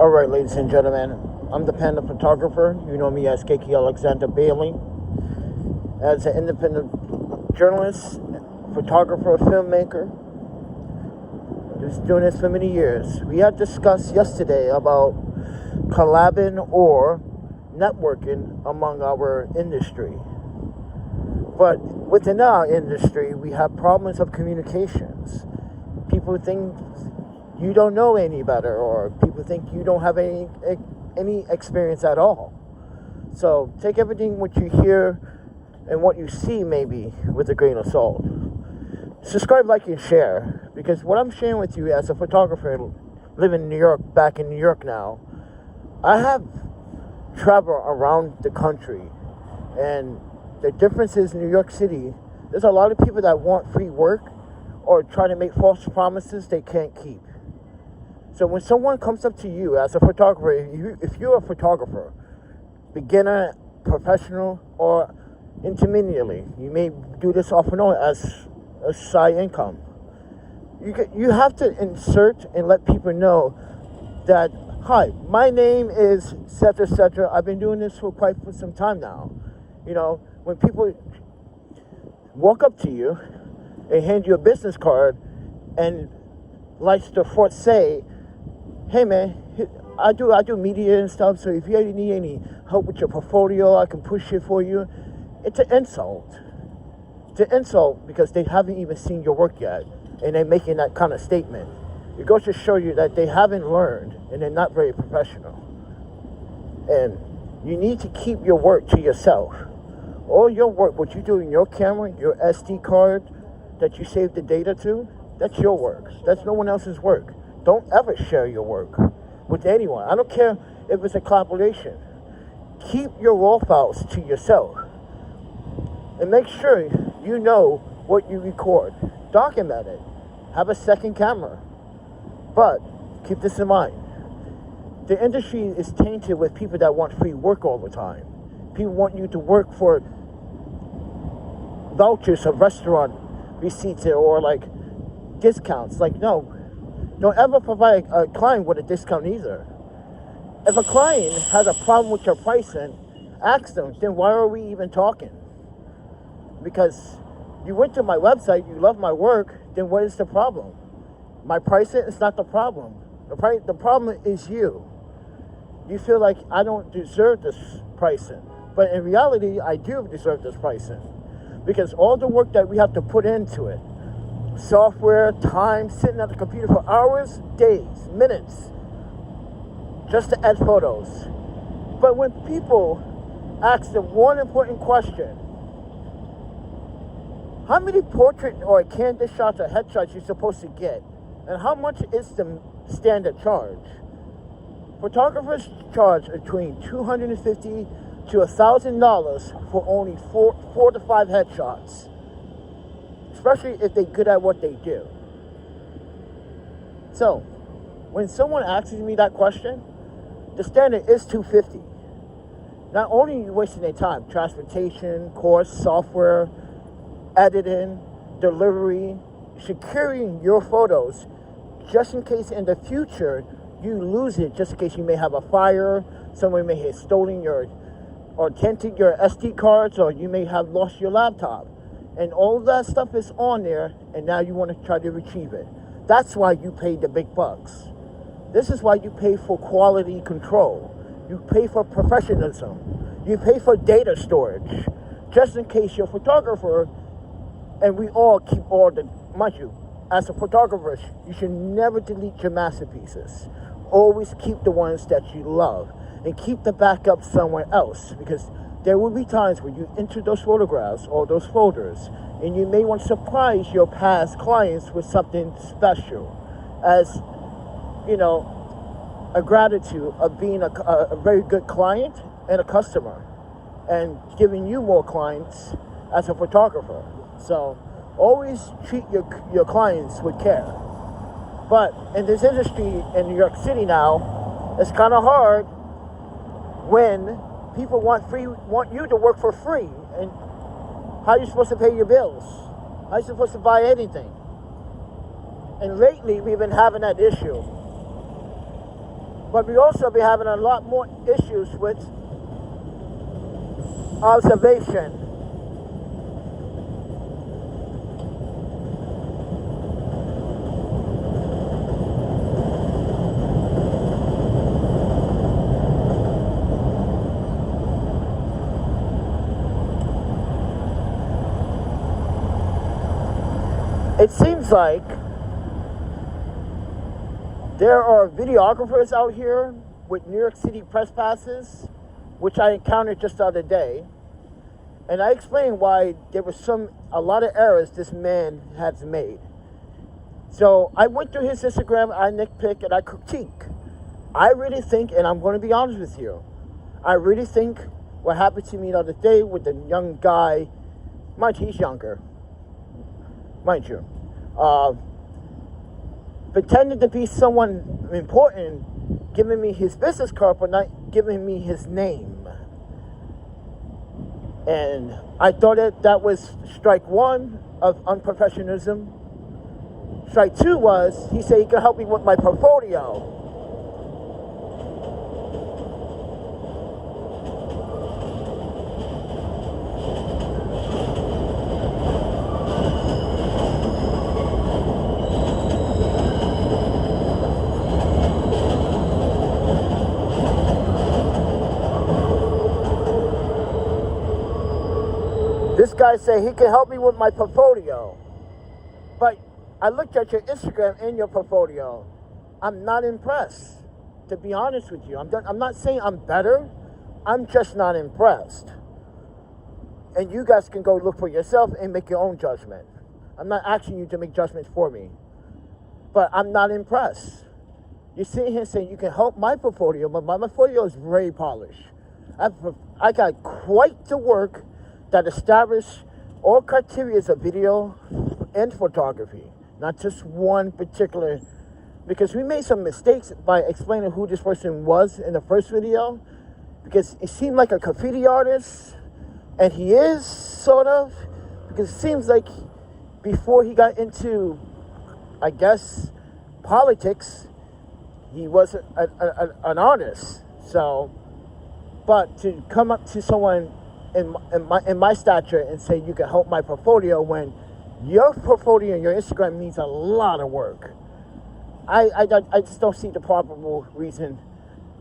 All right, ladies and gentlemen, I'm the Panda Photographer. You know me as KK Alexander Bailey. As an independent journalist, photographer, filmmaker, just doing this for many years. We had discussed yesterday about collabing or networking among our industry. But within our industry, we have problems of communications. People think you don't know any better, or people think you don't have any experience at all. So take everything what you hear and what you see maybe with a grain of salt. Subscribe, like, and share, because what I'm sharing with you as a photographer living in New York, back in New York now, I have traveled around the country, and the difference is in New York City, there's a lot of people that want free work or try to make false promises they can't keep. So when someone comes up to you as a photographer, if you're a photographer, beginner, professional, or intermediately, you may do this off and on as a side income. You have to insert and let people know that, hi, my name is etc. etc. I've been doing this for quite some time now. You know, when people walk up to you and hand you a business card and likes to say, hey man, I do media and stuff, so if you need any help with your portfolio, I can push it for you. It's an insult. It's an insult because they haven't even seen your work yet, and they're making that kind of statement. It goes to show you that they haven't learned, and they're not very professional. And you need to keep your work to yourself. All your work, what you do in your camera, your SD card that you save the data to, that's your work. That's no one else's work. Don't ever share your work with anyone. I don't care if it's a collaboration. Keep your raw files to yourself. And make sure you know what you record. Document it. Have a second camera. But keep this in mind. The industry is tainted with people that want free work all the time. People want you to work for vouchers of restaurant receipts or like discounts. Like, no. Don't ever provide a client with a discount either. If a client has a problem with your pricing, ask them, then why are we even talking? Because you went to my website, you love my work, then what is the problem? My pricing is not the problem. The problem is you. You feel like I don't deserve this pricing. But in reality, I do deserve this pricing. Because all the work that we have to put into it, software, time, sitting at the computer for hours, days, minutes, just to add photos. But when people ask the one important question, how many portrait or candid shots or headshots you're supposed to get, and how much is the standard charge? Photographers charge between $250 to $1,000 for only four to five headshots. Especially if they're good at what they do. So, when someone asks me that question, the standard is $250. Not only are you wasting their time, transportation, course, software, editing, delivery, securing your photos, just in case in the future you lose it, just in case you may have a fire, someone may have stolen or dented your SD cards, or you may have lost your laptop. And all that stuff is on there, and now you want to try to retrieve it. That's why you pay the big bucks. This is why you pay for quality control. You pay for professionalism. You pay for data storage. Just in case you're a photographer, and we all keep all the, mind you, as a photographer, you should never delete your masterpieces. Always keep the ones that you love, and keep the backup somewhere else, because there will be times where you enter those photographs or those folders, and you may want to surprise your past clients with something special as, you know, a gratitude of being a very good client and a customer, and giving you more clients as a photographer. So always treat your clients with care. But in this industry in New York City now, it's kind of hard when people want you to work for free, and how are you supposed to pay your bills? How are you supposed to buy anything? And lately, we've been having that issue. But we also be having a lot more issues with observation. It seems like there are videographers out here with New York City press passes, which I encountered just the other day. And I explained why there was a lot of errors this man has made. So I went through his Instagram, I nitpick and I critique. I really think, and I'm going to be honest with you, I really think what happened to me the other day with the young guy, mind you, he's younger, mind you, pretending to be someone important, giving me his business card, but not giving me his name. And I thought that was strike one of unprofessionalism. Strike two was, he said he could help me with my portfolio. This guy said he can help me with my portfolio. But I looked at your Instagram and your portfolio. I'm not impressed, to be honest with you. I'm not saying I'm better. I'm just not impressed. And you guys can go look for yourself and make your own judgment. I'm not asking you to make judgments for me. But I'm not impressed. You're sitting here saying you can help my portfolio, but my portfolio is very polished. I got quite the work that establish all criteria of video and photography, not just one particular, because we made some mistakes by explaining who this person was in the first video, because it seemed like a graffiti artist, and he is, sort of, because it seems like before he got into, I guess, politics, he was an artist. So, but to come up to someone in my stature and say you can help my portfolio when your portfolio and your Instagram needs a lot of work. I just don't see the probable reason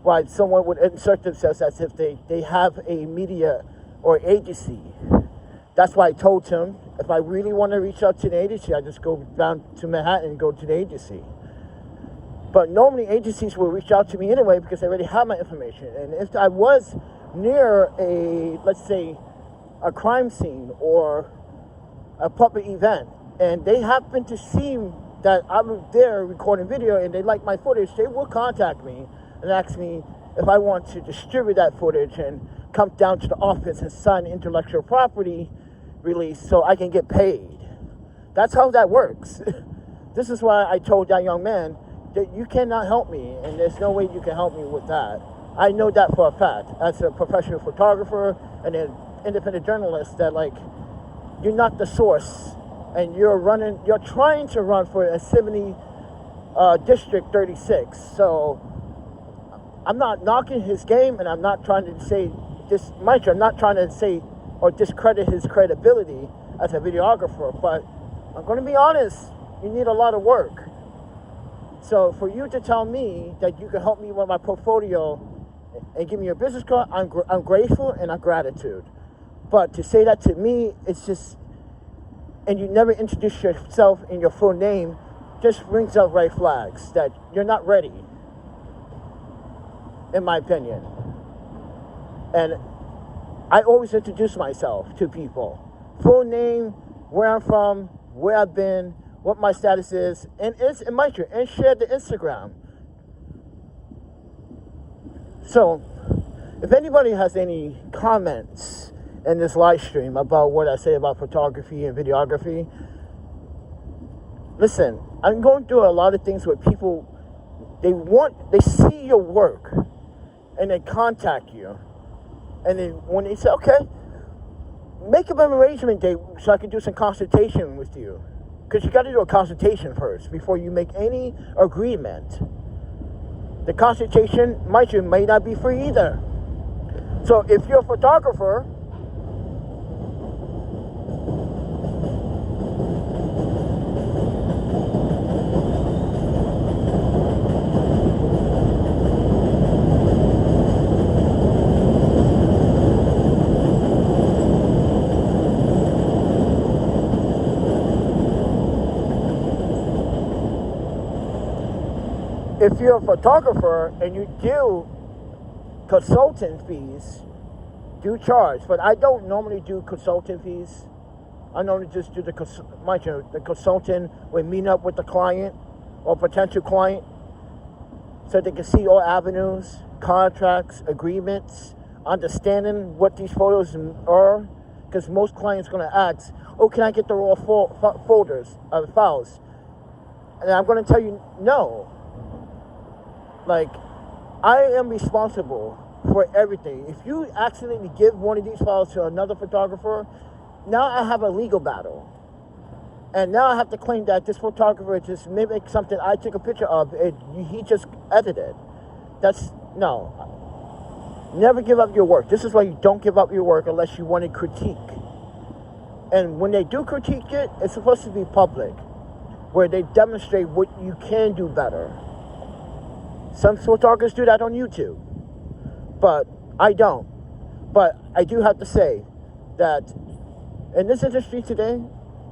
why someone would insert themselves as if they have a media or agency. That's why I told him if I really want to reach out to the agency, I just go down to Manhattan and go to the agency. But normally agencies will reach out to me anyway because they already have my information. And if I was near let's say, a crime scene or a public event, and they happen to see that I'm there recording video and they like my footage, they will contact me and ask me if I want to distribute that footage and come down to the office and sign an intellectual property release so I can get paid. That's how that works. This is why I told that young man that you cannot help me, and there's no way you can help me with that. I know that for a fact, as a professional photographer and an independent journalist, that like, you're not the source, and you're trying to run for a 70 District 36. So I'm not knocking his game, and I'm not trying to say this, mind you, I'm not trying to say or discredit his credibility as a videographer, but I'm going to be honest, you need a lot of work. So for you to tell me that you can help me with my portfolio and give me your business card, I'm grateful and I'm gratitude. But to say that to me, it's just, and you never introduce yourself in your full name, just brings up red flags that you're not ready, in my opinion. And I always introduce myself to people. Full name, where I'm from, where I've been, what my status is, and share the Instagram. So, if anybody has any comments in this live stream about what I say about photography and videography, listen, I'm going through a lot of things where people, they see your work and they contact you. And then when they say, okay, make up an arrangement date so I can do some consultation with you. Because you got to do a consultation first before you make any agreement. The consultation may not be free either. So if you're a photographer, and you do consultant fees, do charge. But I don't normally do consultant fees. I normally just do the consultant when meeting up with the client or potential client so they can see all avenues, contracts, agreements, understanding what these photos are. Because most clients going to ask, oh, can I get the raw files? And I'm going to tell you no. Like, I am responsible for everything. If you accidentally give one of these files to another photographer, now I have a legal battle. And now I have to claim that this photographer just mimicked something I took a picture of, he just edited. No. Never give up your work. This is why you don't give up your work unless you want to critique. And when they do critique it, it's supposed to be public, where they demonstrate what you can do better. Some photographers do that on YouTube, but I don't. But I do have to say that in this industry today,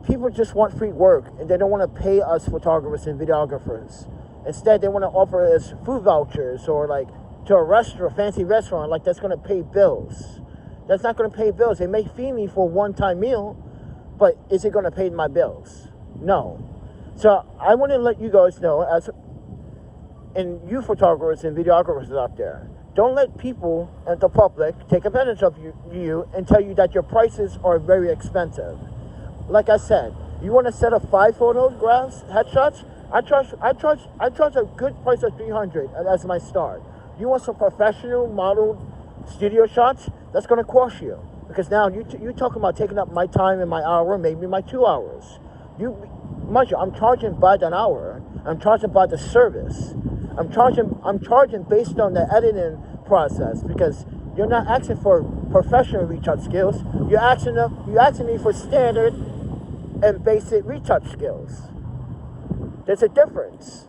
people just want free work, and they don't want to pay us photographers and videographers. Instead, they want to offer us food vouchers or like to a restaurant, fancy restaurant, like that's going to pay bills. That's not going to pay bills. They may feed me for a one-time meal, but is it going to pay my bills? No. So I want to let you guys know, and you photographers and videographers out there, don't let people and the public take advantage of you and tell you that your prices are very expensive. Like I said, you want to set up 5 photographs, headshots? I charge a good price of $300 as my start. You want some professional model studio shots? That's going to cost you, because now you're talking about taking up my time and my hour, maybe my 2 hours. I'm charging by the hour. I'm charging by the service. I'm charging based on the editing process, because you're not asking for professional retouch skills. You're asking me for standard and basic retouch skills. There's a difference.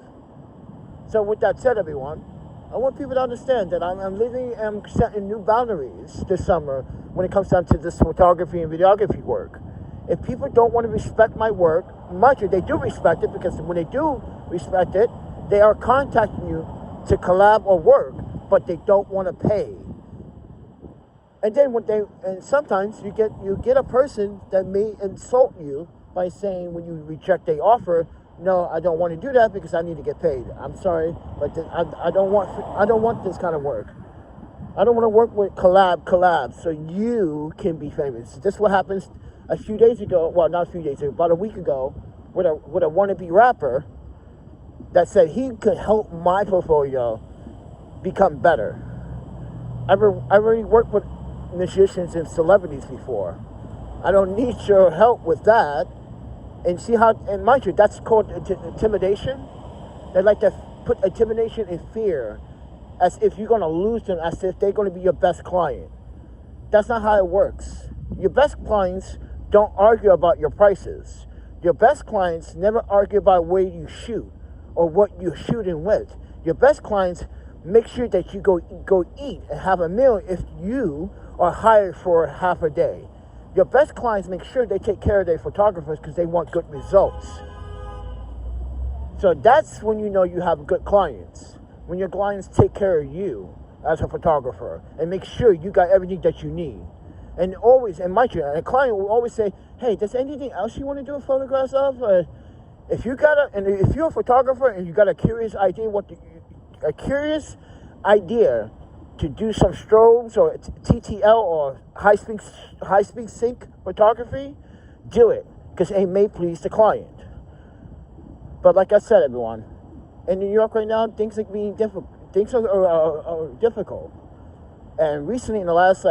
So with that said, everyone, I want people to understand that I'm setting new boundaries this summer when it comes down to this photography and videography work. If people don't want to respect my work, they do respect it, because when they do respect it, they are contacting you to collab or work, but they don't want to pay. And then sometimes you get a person that may insult you by saying, when you reject their offer, no, I don't want to do that because I need to get paid. I'm sorry, but I don't want this kind of work. I don't want to work with collabs, so you can be famous. This is what happens a few days ago. Well, not a few days ago, about a week ago, with a wannabe rapper that said he could help my portfolio become better. I've already worked with musicians and celebrities before. I don't need your help with that. And see how, and mind you, that's called intimidation. They like to put intimidation and fear as if you're going to lose them, as if they're going to be your best client. That's not how it works. Your best clients don't argue about your prices. Your best clients never argue about where you shoot or what you're shooting with. Your best clients make sure that you go eat and have a meal if you are hired for half a day. Your best clients make sure they take care of their photographers because they want good results. So that's when you know you have good clients. When your clients take care of you as a photographer and make sure you got everything that you need. And always, and mind you, a client will always say, hey, there's anything else you want to do photographs of? If you're a photographer and you got a curious idea, to do some strobes or TTL or high-speed sync photography, do it, because it may please the client. But like I said, everyone, in New York right now, things are being difficult. Things are difficult. And recently, in the last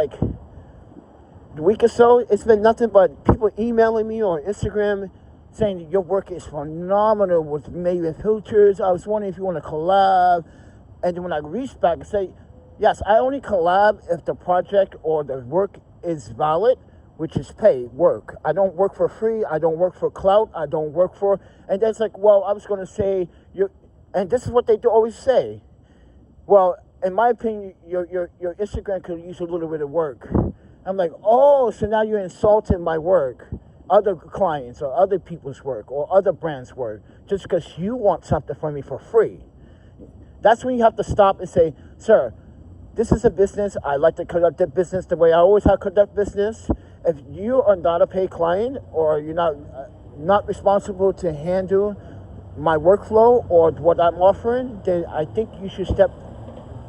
week or so, it's been nothing but people emailing me on Instagram saying that your work is phenomenal with maybe filters. I was wondering if you want to collab. And then when I reach back and say, yes, I only collab if the project or the work is valid, which is paid work. I don't work for free. I don't work for clout. I don't work for, and that's like, well, I was going to say, and this is what they do always say. Well, in my opinion, your Instagram could use a little bit of work. I'm like, oh, so now you're insulting my work, other clients or other people's work or other brands' work, just because you want something from me for free. That's when you have to stop and say, sir, this is a business. I like to conduct the business the way I always have conduct business. If you are not a paid client or you're not responsible to handle my workflow or what I'm offering, then I think you should step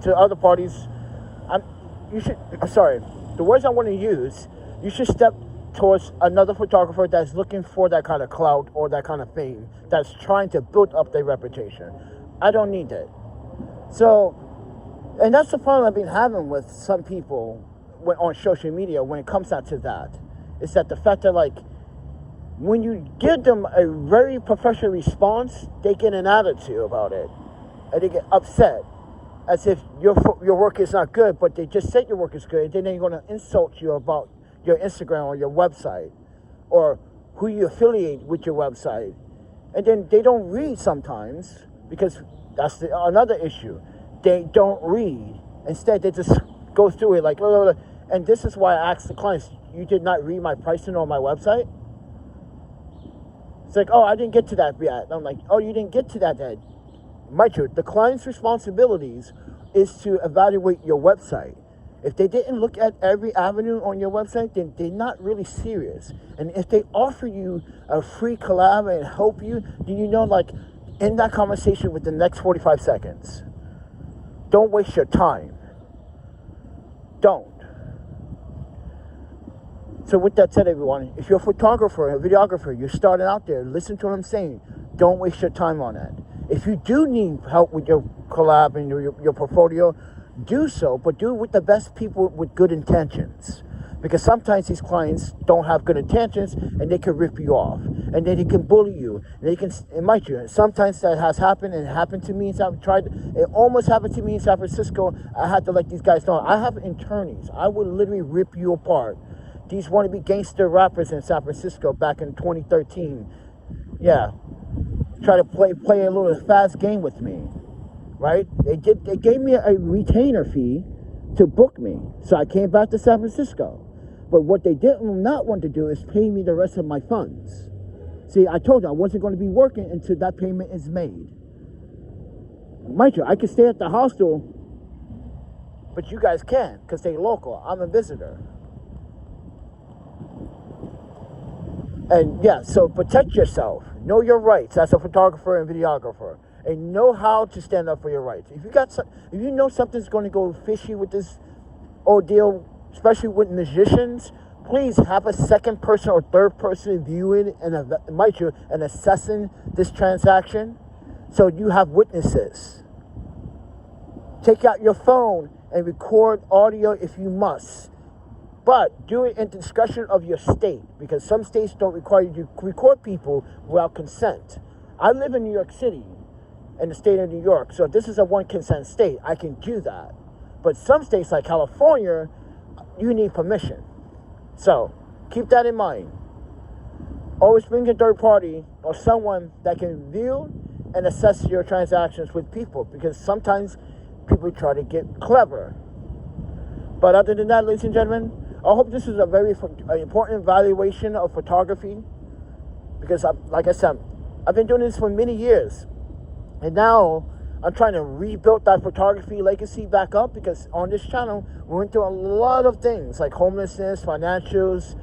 to other parties. The words I want to use, you should step towards another photographer that's looking for that kind of clout or that kind of fame, that's trying to build up their reputation. I don't need that. So, and that's the problem I've been having with some people on social media when it comes down to that. Is that the fact that, like, when you give them a very professional response, they get an attitude about it. And they get upset. As if your work is not good, but they just said your work is good. And then they're going to insult you about your Instagram or your website. Or who you affiliate with your website. And then they don't read sometimes, because that's another issue. They don't read. Instead, they just go through it like, blah, blah, blah. And this is why I asked the clients, you did not read my pricing on my website? It's like, oh, I didn't get to that yet. And I'm like, oh, you didn't get to that yet. Mind you, the client's responsibilities is to evaluate your website. If they didn't look at every avenue on your website, then they're not really serious. And if they offer you a free collab and help you, then you know, like, in that conversation with the next 45 seconds. Don't waste your time. Don't. So with that said, everyone, if you're a photographer, a videographer, you're starting out there, listen to what I'm saying. Don't waste your time on that. If you do need help with your collab and your portfolio, do so, but do it with the best people with good intentions. Because sometimes these clients don't have good intentions and they can rip you off. And then they can bully you. And they can, it might you. Sometimes that has happened, and it happened to me. It almost happened to me in San Francisco. I had to let these guys know. I have attorneys. I would literally rip you apart. These wannabe gangster rappers in San Francisco back in 2013. Yeah. Try to play a little fast game with me. Right? They gave me a retainer fee to book me. So I came back to San Francisco. But what they did not want to do is pay me the rest of my funds. See, I told you I wasn't going to be working until that payment is made. Mind you, I could stay at the hostel, but you guys can't because they're local. I'm a visitor. And yeah, so protect yourself. Know your rights as a photographer and videographer. And know how to stand up for your rights. If you know something's going to go fishy with this ordeal, especially with musicians, please have a second person or third person viewing and assessing this transaction so you have witnesses. Take out your phone and record audio if you must. But do it in discretion of your state, because some states don't require you to record people without consent. I live in New York City, in the state of New York, so if this is a one consent state, I can do that. But some states like California, you need permission. So keep that in mind. Always bring a third party or someone that can view and assess your transactions with people, because sometimes people try to get clever. But other than that, ladies and gentlemen, I hope this is a very important evaluation of photography, because like I said, I've been doing this for many years, and now I'm trying to rebuild that photography legacy back up, because on this channel we went through a lot of things like homelessness, financials,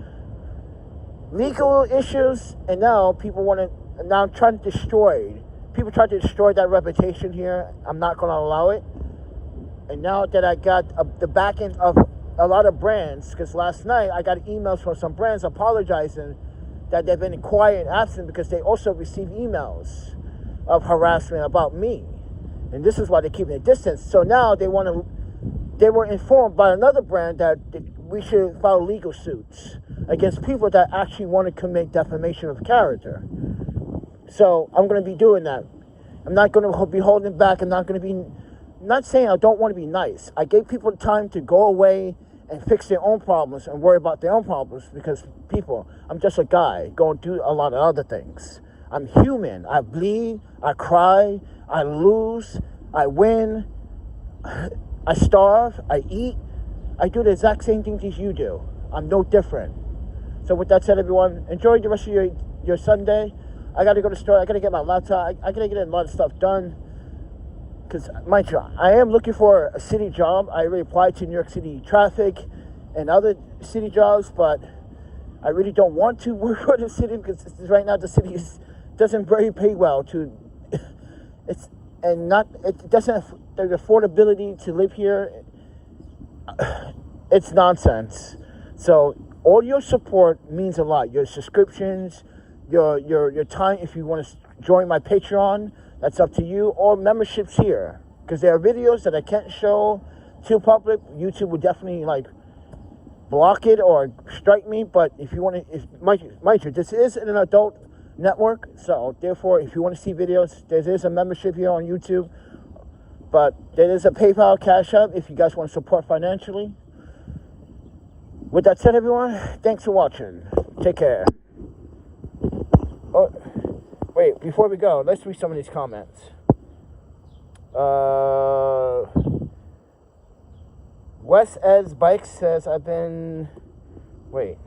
legal issues, and now I'm trying to destroy. People try to destroy that reputation here. I'm not going to allow it. And now that I got the back end of a lot of brands, because last night I got emails from some brands apologizing that they've been quiet and absent because they also received emails of harassment about me. And this is why they're keeping a distance. So now they were informed by another brand that we should file legal suits against people that actually want to commit defamation of character. So I'm going to be doing that. I'm not going to be holding back. I'm not going to be not saying I don't want to be nice. I gave people the time to go away and fix their own problems and worry about their own problems, because I'm just a guy going to do a lot of other things. I'm human. I bleed, I cry, I lose, I win, I starve, I eat. I do the exact same things as you do. I'm no different. So with that said, everyone, enjoy the rest of your Sunday. I got to go to the store. I got to get my laptop. I got to get a lot of stuff done. Because, mind you, I am looking for a city job. I already applied to New York City traffic and other city jobs, but I really don't want to work for the city, because right now the city doesn't very pay well. The affordability to live here, it's nonsense. So all your support means a lot. Your subscriptions, your time. If you want to join my Patreon, that's up to you. Or memberships here, because there are videos that I can't show to public. YouTube would definitely block it or strike me. But if you want to, mind you, this is an adult network, so therefore, if you want to see videos, there is a membership here on YouTube. But there is a PayPal, Cash App, if you guys want to support financially. With that said, everyone, thanks for watching. Take care. Oh, wait, before we go, let's read some of these comments. Wes Ed's Bike says, wait,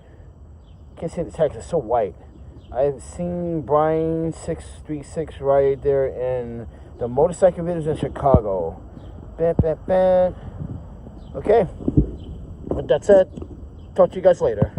can't see the text, it's so white. I've seen Brian 636 right there in the motorcycle videos in Chicago. Okay, with that said, talk to you guys later.